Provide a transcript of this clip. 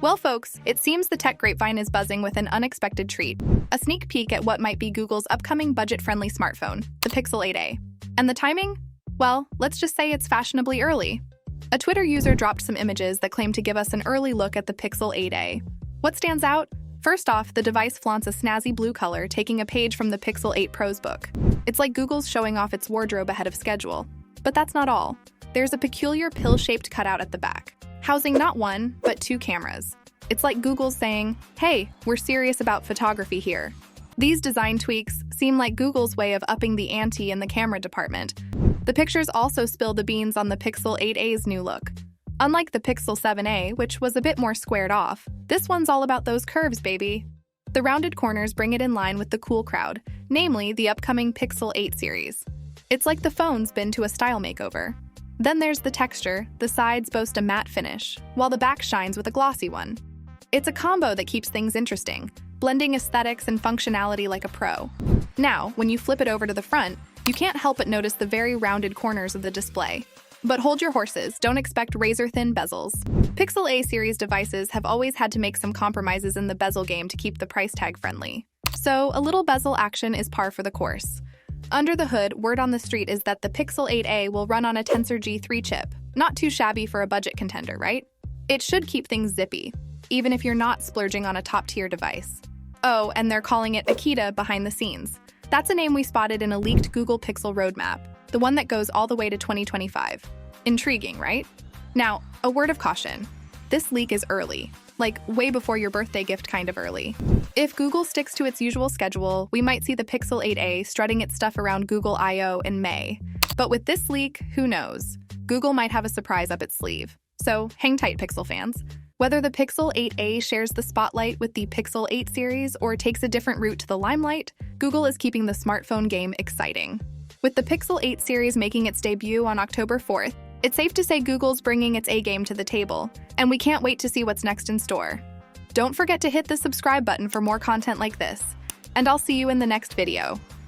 Well, folks, it seems the tech grapevine is buzzing with an unexpected treat. A sneak peek at what might be Google's upcoming budget-friendly smartphone, the Pixel 8a. And the timing? Well, let's just say it's fashionably early. A Twitter user dropped some images that claim to give us an early look at the Pixel 8a. What stands out? First off, the device flaunts a snazzy blue color, taking a page from the Pixel 8 Pro's book. It's like Google's showing off its wardrobe ahead of schedule. But that's not all. There's a peculiar pill-shaped cutout at the back, housing not one, but two cameras. It's like Google's saying, hey, we're serious about photography here. These design tweaks seem like Google's way of upping the ante in the camera department. The pictures also spill the beans on the Pixel 8a's new look. Unlike the Pixel 7a, which was a bit more squared off, this one's all about those curves, baby. The rounded corners bring it in line with the cool crowd, namely the upcoming Pixel 8 series. It's like the phone's been to a style makeover. Then there's the texture. The sides boast a matte finish, while the back shines with a glossy one. It's a combo that keeps things interesting, blending aesthetics and functionality like a pro. Now, when you flip it over to the front, you can't help but notice the very rounded corners of the display. But hold your horses, don't expect razor-thin bezels. Pixel A series devices have always had to make some compromises in the bezel game to keep the price tag friendly. So, a little bezel action is par for the course. Under the hood, word on the street is that the Pixel 8a will run on a Tensor G3 chip. Not too shabby for a budget contender, right? It should keep things zippy, even if you're not splurging on a top-tier device. Oh, and they're calling it Akita behind the scenes. That's a name we spotted in a leaked Google Pixel roadmap, the one that goes all the way to 2025. Intriguing, right? Now, a word of caution. This leak is early, like way before your birthday gift kind of early. If Google sticks to its usual schedule, we might see the Pixel 8a strutting its stuff around Google I/O in May. But with this leak, who knows? Google might have a surprise up its sleeve. So hang tight, Pixel fans. Whether the Pixel 8a shares the spotlight with the Pixel 8 series or takes a different route to the limelight, Google is keeping the smartphone game exciting. With the Pixel 8 series making its debut on October 4th, it's safe to say Google's bringing its A-game to the table, and we can't wait to see what's next in store. Don't forget to hit the subscribe button for more content like this, and I'll see you in the next video.